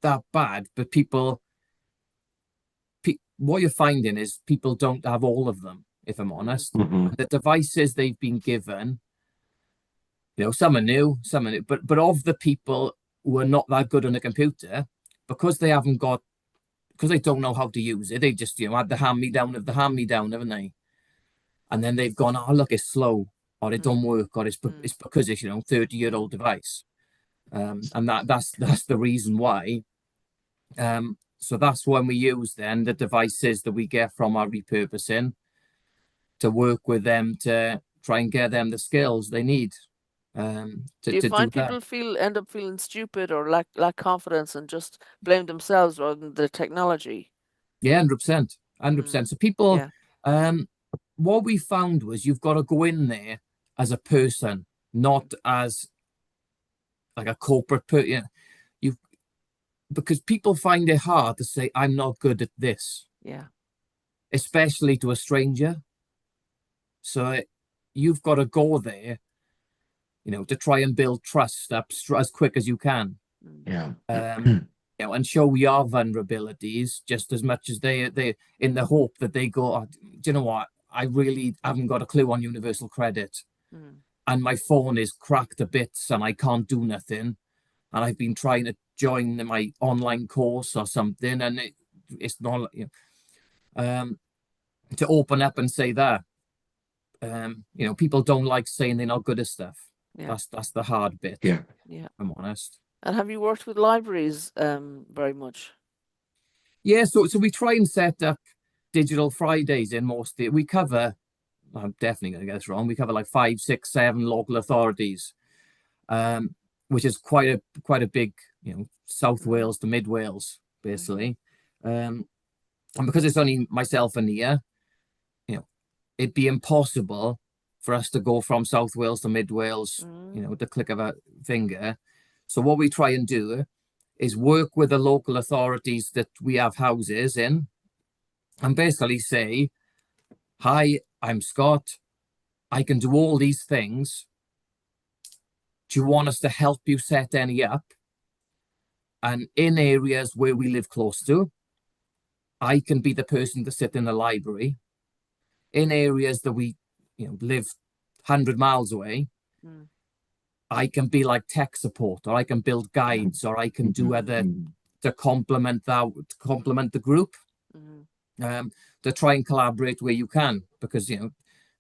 that bad, but what you're finding is people don't have all of them, if I'm honest. Mhm. The devices they've been given, some are new, but of the people who are not that good on a computer, because they don't know how to use it, they just, had the hand-me-down of the hand-me-down, haven't they? And then they've gone, oh, look, it's slow, or it don't work, or it's because it's, 30-year-old device. And that's the reason why. So that's when we use then the devices that we get from our repurposing to work with them to try and get them the skills they need Do to you do find that. people end up feeling stupid or lack confidence and just blame themselves rather than the technology? Yeah, 100%. 100%. So people, Yeah. what we found was you've got to go in there as a person, not as like a corporate person. Because people find it hard to say, I'm not good at this, Yeah. especially to a stranger. So you've got to go there, to try and build trust up as quick as you can. Yeah. And show your vulnerabilities just as much as they in the hope that they go, oh, do you know what? I really haven't got a clue on universal credit. And my phone is cracked to bits and I can't do nothing. And I've been trying to join my online course or something, and it's not, to open up and say that. People don't like saying they're not good at stuff. Yeah. That's the hard bit. Yeah. Yeah. I'm honest. And have you worked with libraries very much? Yeah, so we try and set up digital Fridays in most. We cover. I'm definitely going to get this wrong. We cover like 5, 6, 7 local authorities, which is quite a big, South Wales to Mid Wales, basically. And because it's only myself and Nia, it'd be impossible for us to go from South Wales to Mid Wales, with the click of a finger. So what we try and do is work with the local authorities that we have houses in and basically say, hi, I'm Scott. I can do all these things. Do you want us to help you set any up? And in areas where we live close to, I can be the person to sit in the library. In areas that we live 100 miles away, I can be like tech support, or I can build guides, or I can do other to complement the group, to try and collaborate where you can, because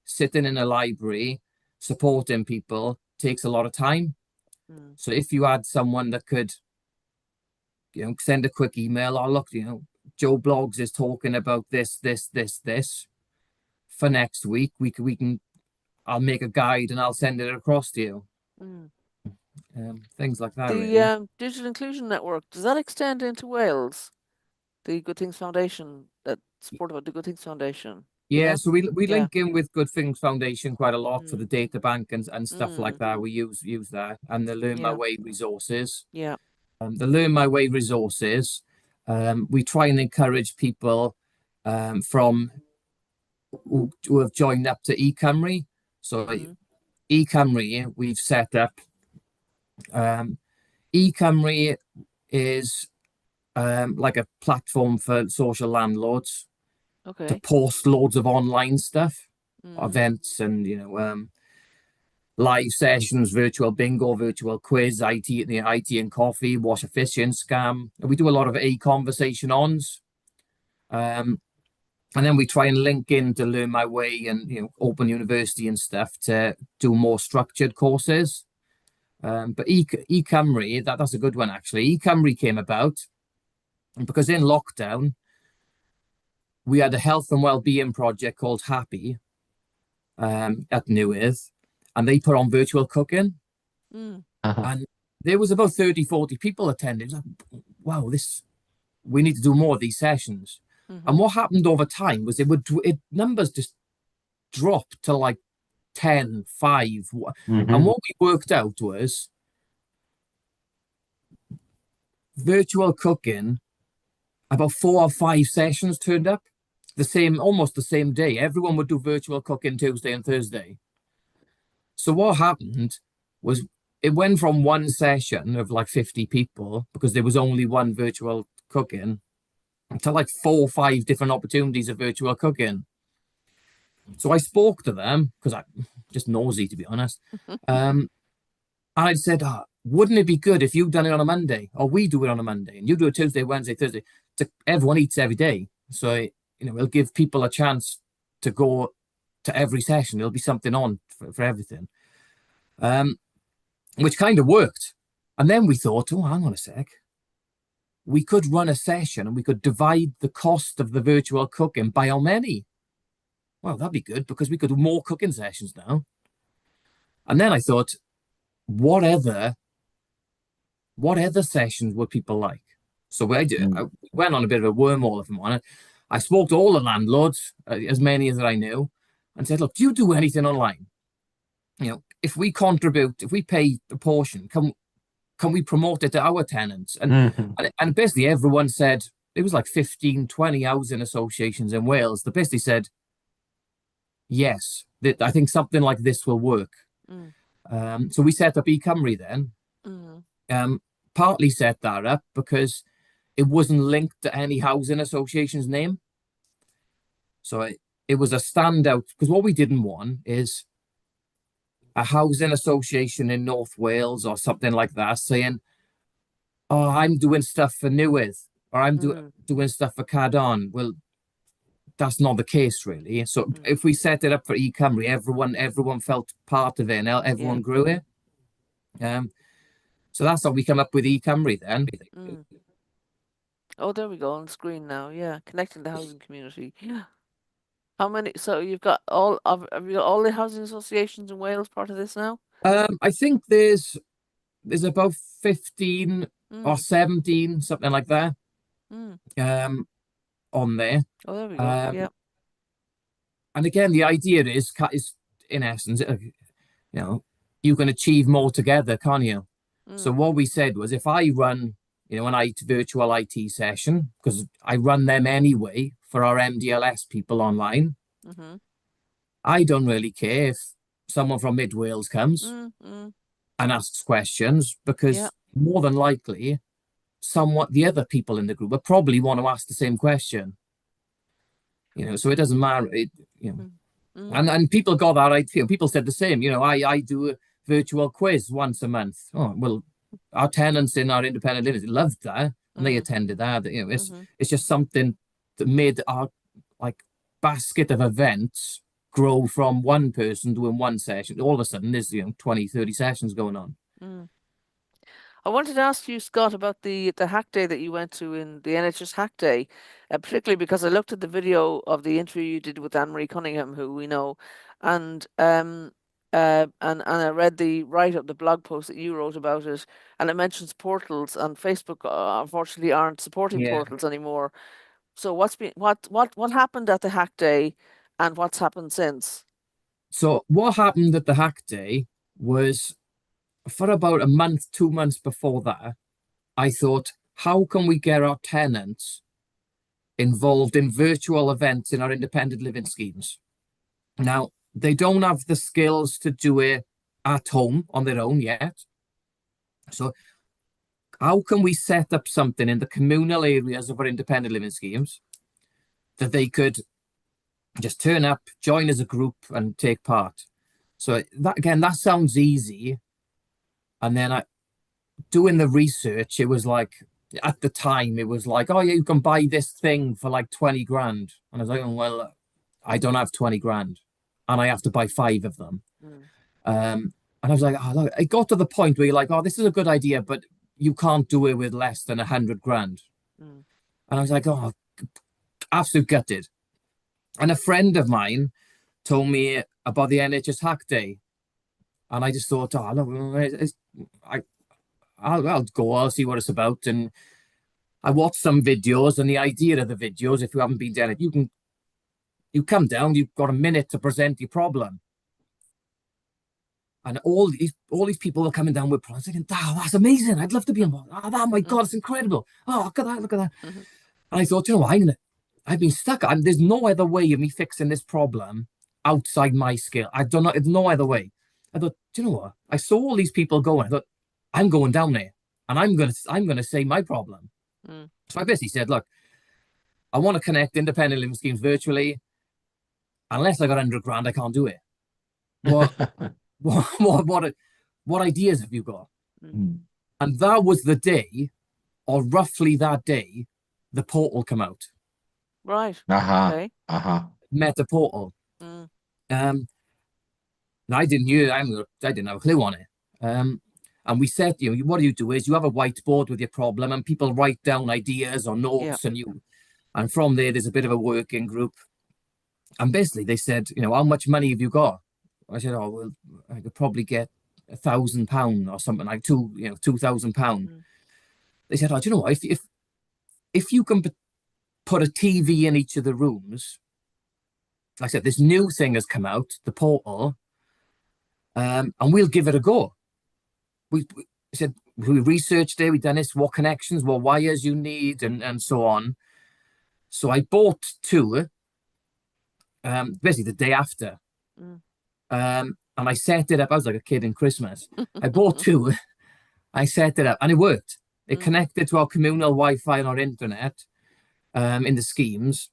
sitting in a library supporting people takes a lot of time. So if you had someone that could send a quick email, or look, Joe Blogs is talking about this for next week, we can I'll make a guide and I'll send it across to you. Things like that, really. The Digital Inclusion Network, does that extend into Wales? The Good Things Foundation, that supported by the Good Things Foundation. Yeah, so we link in with Good Things Foundation quite a lot for the data bank and stuff like that. We use that, and the Learn My Way resources. Yeah. The Learn My Way resources, we try and encourage people from who have joined up to eCymru. So eCymru, we've set up. eCymru is like a platform for social landlords to post loads of online stuff, events, and live sessions, virtual bingo, virtual quiz, IT and coffee, wash a phishing scam. We do a lot of conversation ons. And then we try and link in to Learn My Way and Open University and stuff to do more structured courses. But eCymru, that's a good one actually. eCymru came about because in lockdown we had a health and well-being project called Happy at Newydd, and they put on virtual cooking. Mm. And there was about 30, 40 people attending. It was like, wow, we need to do more of these sessions. And what happened over time was numbers just dropped to like 10, 5. And what we worked out was virtual cooking, about 4 or 5 sessions turned up almost the same day. Everyone would do virtual cooking Tuesday and Thursday. So what happened was it went from one session of like 50 people, because there was only one virtual cooking, to like 4 or 5 different opportunities of virtual cooking. So I spoke to them, because I'm just nosy, to be honest. And I said, wouldn't it be good if you've done it on a Monday, or we do it on a Monday, and you do it Tuesday, Wednesday, Thursday? Everyone eats every day. So, it'll give people a chance to go to every session. There'll be something on for everything. Which kind of worked. And then we thought, oh, hang on a sec. We could run a session and we could divide the cost of the virtual cooking by how many. Well, that'd be good, because we could do more cooking sessions now. And then I thought, what other sessions would people like? So I went on a bit of a wormhole, if I'm honest. I spoke to all the landlords, as many as I knew, and said, look, do you do anything online? If we contribute, if we pay a portion, can we promote it to our tenants? And basically everyone said, it was like 15, 20 housing associations in Wales that basically said, yes, I think something like this will work. So we set up eCymru then. Partly set that up because it wasn't linked to any housing association's name. So it was a standout, because what we didn't want is a housing association in North Wales or something like that saying, oh, I'm doing stuff for Newydd, or I'm doing stuff for Cadarn. Well, that's not the case, really. So if we set it up for eCymru, everyone felt part of it, and everyone grew it. So that's how we come up with eCymru then. Oh, there we go on the screen now. Yeah, connecting the housing community. Yeah. How many? So you've got have you got all the housing associations in Wales part of this now? I think there's about 15 or 17, something like that. On there. Oh, there we go. Yeah. And again, the idea is in essence, you can achieve more together, can't you? So what we said was, if I run, an virtual IT session, because I run them anyway for our MDLS people online, I don't really care if someone from Mid Wales comes and asks questions, because more than likely, the other people in the group will probably want to ask the same question. So it doesn't matter. And people got that idea. People said the same. I do a virtual quiz once a month. Oh, well, our tenants in our independent living loved that, and they attended that. It's just something that made our basket of events grow from one person doing one session. All of a sudden, there's 20, 30 sessions going on. I wanted to ask you, Scott, about the hack day that you went to in the NHS hack day, particularly because I looked at the video of the interview you did with Anne-Marie Cunningham, who we know, and I read the write-up, the blog post that you wrote about it, and it mentions portals, and Facebook unfortunately aren't supporting portals anymore. So what happened at the hack day, and what's happened since? So what happened at the hack day was, for about a month, 2 months before that, I thought, how can we get our tenants involved in virtual events in our independent living schemes? Now, they don't have the skills to do it at home on their own yet. So how can we set up something in the communal areas of our independent living schemes that they could just turn up, join as a group, and take part? So that sounds easy. And then doing the research, it was like, at the time, it was like, oh yeah, you can buy this thing for like 20 grand. And I was like, oh, well, I don't have 20 grand, and I have to buy 5 of them. And I was like, oh, look, it got to the point where you're like, oh, this is a good idea, but you can't do it with less than 100 grand. And I was like, oh, absolute gutted. And a friend of mine told me about the NHS hack day. And I just thought, oh, look, I'll go, I'll see what it's about. And I watched some videos, and the idea of the videos, if you haven't been down it, you come down, you've got a minute to present your problem. And all these people are coming down with problems. Thinking, oh, that's amazing. I'd love to be involved. Oh, my God, it's incredible. Oh, look at that, look at that. Mhm. And I thought, you know what, I've been stuck. There's no other way of me fixing this problem outside my skill. I don't know. There's no other way. I thought, do you know what? I saw all these people going. I thought, I'm going down there, and I'm gonna say my problem. Mm. So I basically said, look, I want to connect independent living schemes virtually. Unless I got 100 grand, I can't do it. What what ideas have you got? Mm. And that was the day, or roughly that day, the portal come out. Right. Uh-huh. Okay. Meta portal. Mm. And I didn't have a clue on it. And we said, what you do is you have a whiteboard with your problem, and people write down ideas or notes, and from there's a bit of a working group. And basically they said, how much money have you got? I said, oh, well, I could probably get £1,000 or something like £2,000. Mm. They said, oh, do you know what? If you can put a TV in each of the rooms, like I said, this new thing has come out, the portal, and we'll give it a go. We said we researched it, we done this, what connections, what wires you need, and so on. So I bought two, basically the day after. Mm. And I set it up. I was like a kid in Christmas. I bought two, I set it up, and it worked. It connected to our communal Wi-Fi and our internet in the schemes,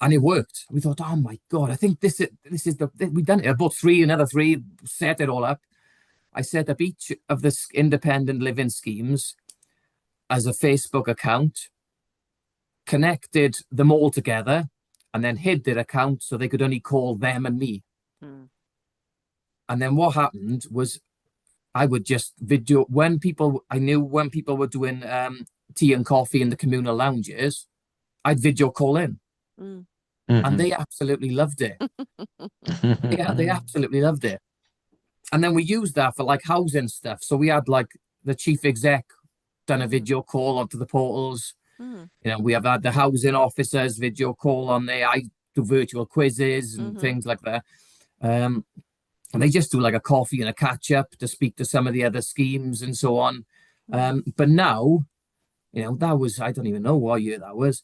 and it worked. We thought, oh my God, I think this is we've done it. I bought another three, set it all up. I set up each of the independent living schemes as a Facebook account, connected them all together, and then hid their account so they could only call them and me. Mm. And then what happened was I would just video I knew when people were doing tea and coffee in the communal lounges, I'd video call in. Mm. And they absolutely loved it. Yeah, they absolutely loved it. And then we used that for like housing stuff. So we had like the chief exec done a video call onto the portals. Mm. We have had the housing officers video call on there. I do virtual quizzes and things like that. And they just do like a coffee and a catch up to speak to some of the other schemes and so on. But now, that was, I don't even know what year that was.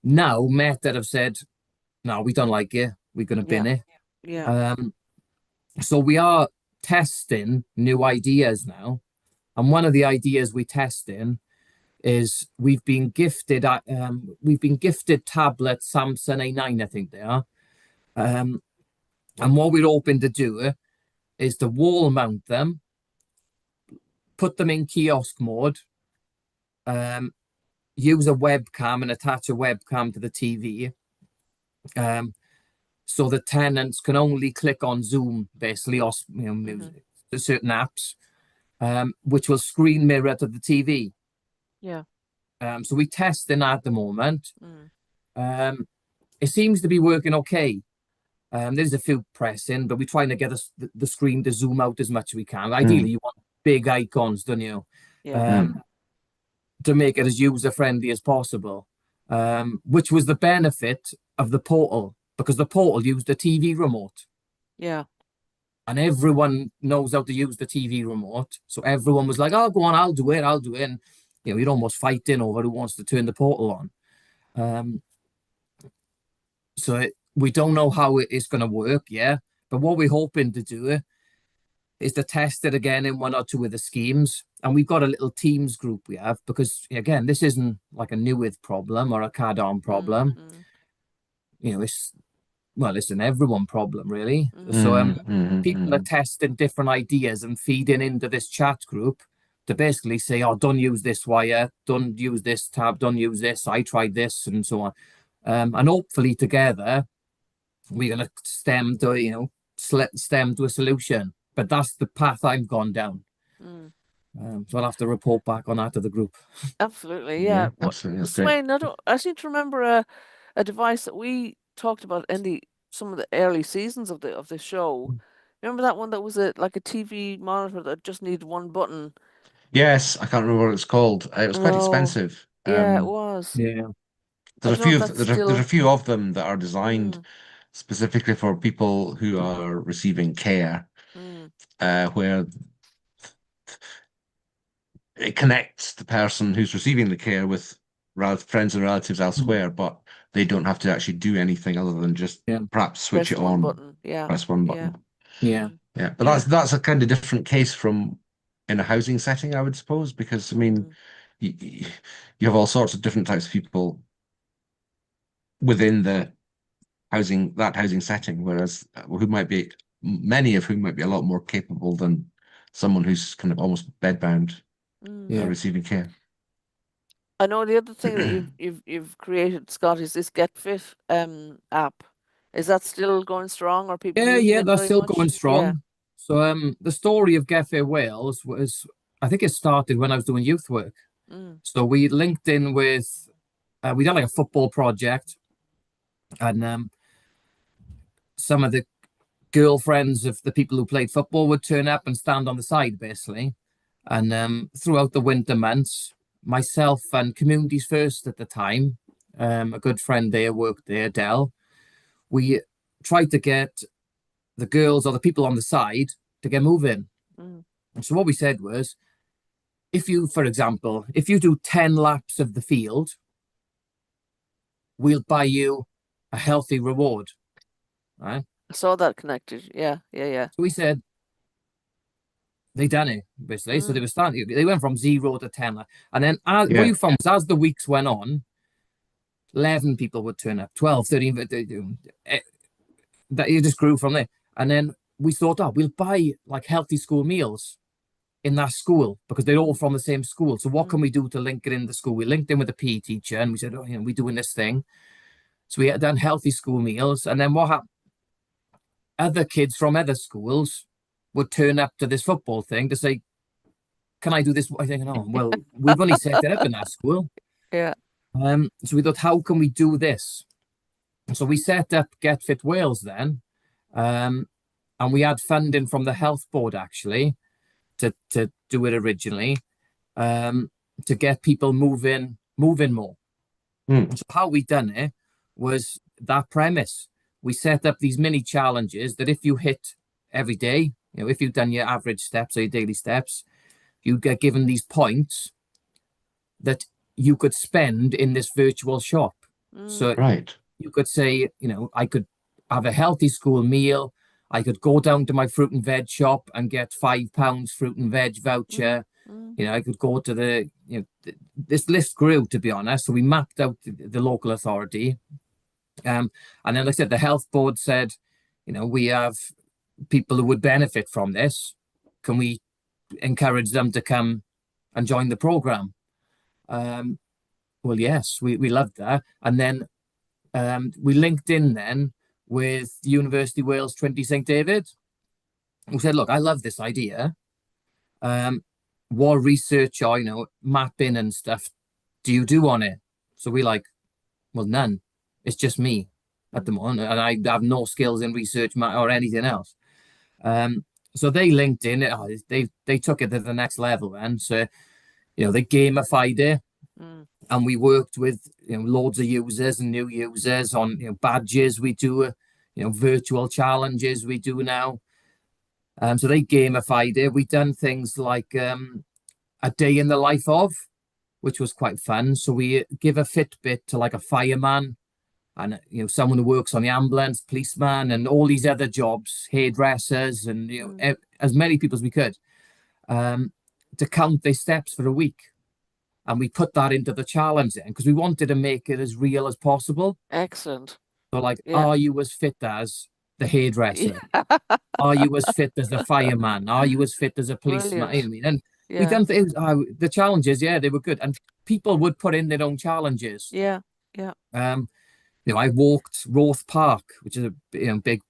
Now, Meta have said, no, we don't like it. We're going to bin it. Yeah. So we are testing new ideas now. And one of the ideas we're testing is we've been gifted tablets, Samsung A9, I think they are. And what we're hoping to do is to wall mount them, put them in kiosk mode, use a webcam and attach a webcam to the TV, so the tenants can only click on Zoom, basically, or music, certain apps, which will screen mirror to the TV. Yeah. So we're testing that at the moment. It seems to be working okay. There's a few pressing, but we're trying to get the screen to zoom out as much as we can. Ideally, you want big icons, don't you? Yeah. To make it as user-friendly as possible, which was the benefit of the portal, because the portal used a TV remote. Yeah. And everyone knows how to use the TV remote. So everyone was like, oh, go on, I'll do it. And, you're almost fighting over who wants to turn the portal on. So we don't know how it is going to work, but what we're hoping to do is to test it again in one or two of the schemes. And we've got a little Teams group we have, because, again, this isn't like a Newith problem or a Cadarn problem. It's an everyone problem, really. So people are testing different ideas and feeding into this chat group to basically say, oh, don't use this wire, don't use this tab, don't use this, I tried this, and so on. And hopefully together we're going to stem to a solution. But that's the path I've gone down. So I'll have to report back on that to the group. Absolutely, yeah. Absolutely. Sweyn, I seem to remember a device that we talked about in some of the early seasons of the show. Remember that one that was like a TV monitor that just needed one button? Yes, I can't remember what it's called. It was quite No. expensive. Yeah, it was. Yeah. I don't know if that's There's a still. few of them that are designed Mm, specifically for people who are receiving care, mm, where it connects the person who's receiving the care with friends and relatives Mm. elsewhere, but they don't have to actually do anything other than just Yeah. perhaps switch press it one on, button. Yeah. press one Yeah. button. Yeah. Mm, Yeah, but yeah. that's a kind of different case from in a housing setting, I would suppose, because I mean, Mm, you have all sorts of different types of people within the housing setting, whereas who might be many of whom might be a lot more capable than someone who's kind of almost bedbound mm. Yeah. receiving care. I know the other thing that you've created, Scott, is this Get Fit app. Is that still going strong? Are people Yeah, using yeah, it that's very still much? going Yeah. strong. So the story of Geffe Wales was, I think it started when I was doing youth work. Mm, So we linked in with we done like a football project, and some of the girlfriends of the people who played football would turn up and stand on the side basically. And throughout the winter months, myself and Communities First at the time, a good friend there worked there, Dell, we tried to get the girls or the people on the side to get moving. mm, And so what we said was, if you, for example, if you do 10 laps of the field, we'll buy you a healthy reward. Right. I saw that connected. Yeah. Yeah. Yeah. So we said, they done it, basically. So they Mm, were starting, they went from 0 to 10. And then what Yeah, you found was as the weeks went on, 11 people would turn up, 12, 13, that you just grew from there. And then we thought, oh, we'll buy like healthy school meals in that school because they're all from the same school. So what can mm, we do to link it in the school? We linked in with a PE teacher and we said, oh, we're doing this thing. So we had done healthy school meals. And then what happened? Other kids from other schools would turn up to this football thing to say, can I do this? I think, oh, well, we've only set it up in that school. yeah. So we thought, how can we do this? So we set up Get Fit Wales then. Um, and we had funding from the health board actually to do it originally, to get people moving more. mm, So how we done it was that premise. We set up these mini challenges that if you hit every day, if you've done your average steps or your daily steps, you get given these points that you could spend in this virtual shop. Mm, So right. you could say, I could have a healthy school meal. I could go down to my fruit and veg shop and get £5 fruit and veg mm, voucher. mm, I could go to this list grew, to be honest. So we mapped out the local authority. And then, like I said, the health board said, we have people who would benefit from this. Can we encourage them to come and join the program? Well, yes, we loved that. And then we linked in then with University of Wales Trinity St David, who said, look, I love this idea. What research or, mapping and stuff do you do on it? So we like, well, none. It's just me at the mm, moment. And I have no skills in research or anything else. So they linked in it. Oh, they took it to the next level then. So, they gamified it. mm, And we worked with loads of users and new users on badges we do, virtual challenges we do now. So they gamified it. We done things like a day in the life of, which was quite fun. So we give a Fitbit to like a fireman and someone who works on the ambulance, policeman, and all these other jobs, hairdressers, and mm. as many people as we could, um, to count their steps for a week. And we put that into the challenge then because we wanted to make it as real as possible. Excellent. So, like, Yeah. are you as fit as the hairdresser? Yeah. Are you as fit as the fireman? Are you as fit as a policeman? You know Brilliant. what I mean? And we Yeah. done things. The challenges, yeah, they were good, and people would put in their own challenges. Yeah. Yeah. I walked Roth Park, which is a big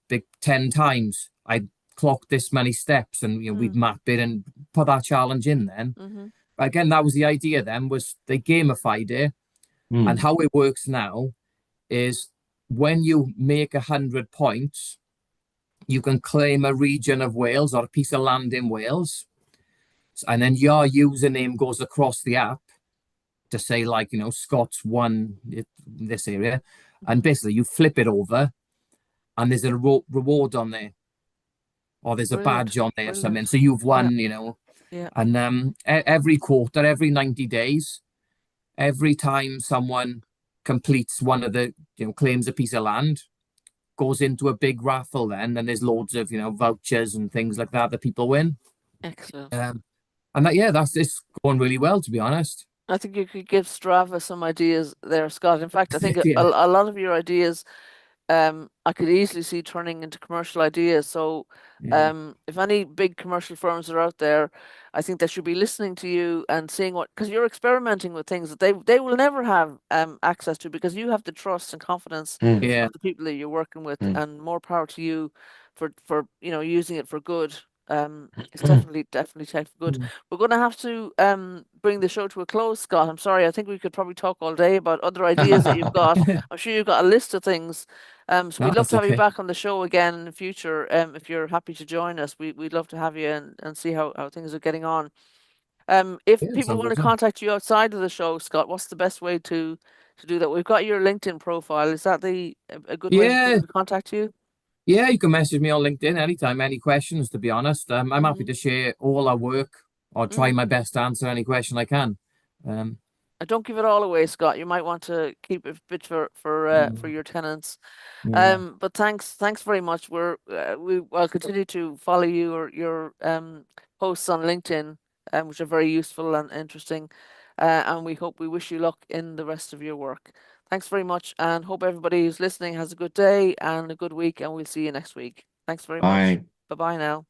10 times. I clocked this many steps, and we'd Mm, map it and put that challenge in. Then mm-hmm. again, that was the idea. Then was they gamified it, and Mm, how it works now is when you make 100 points, you can claim a region of Wales or a piece of land in Wales, and then your username goes across the app to say, like, Scott's won this area, and basically you flip it over, and there's a reward on there, or there's a Brilliant, badge on there or something. brilliant. So you've Yeah, won, yeah, and every quarter, every 90 days, every time someone completes one of the, claims a piece of land, goes into a big raffle then, and there's loads of, vouchers and things like that people win. excellent. And it's going really well, to be honest. I think you could give Strava some ideas there, Scott. In fact, I think Yeah, a lot of your ideas I could easily see turning into commercial ideas. So, yeah, if any big commercial firms are out there, I think they should be listening to you and seeing what, because you're experimenting with things that they will never have access to, because you have the trust and confidence Mm, yeah. of the people that you're working with, mm. and more power to you for using it for good. It's definitely tech for good. Mm. We're going to have to bring the show to a close, Scott. I'm sorry. I think we could probably talk all day about other ideas that you've got. I'm sure you've got a list of things. So No, we'd love that's to have you okay. back on the show again in the future. If you're happy to join us, we'd love to have you and see how things are getting on. If Yeah, people sounds want to awesome. contact you outside of the show, Scott, what's the best way to do that? We've got your LinkedIn profile. Is that a good way for Yeah, people to contact you? yeah, you can message me on LinkedIn anytime, any questions, to be honest. I'm happy Mm-hmm. to share all our work or try Mm. my best to answer any question I can. Um, Don't give it all away, Scott. You might want to keep a bit for mm, your tenants. yeah, But thanks very much. I'll continue to follow you or your posts on LinkedIn, which are very useful and interesting. And we wish you luck in the rest of your work. Thanks very much, and hope everybody who's listening has a good day and a good week, and we'll see you next week. Thanks very much. Bye. Bye bye now.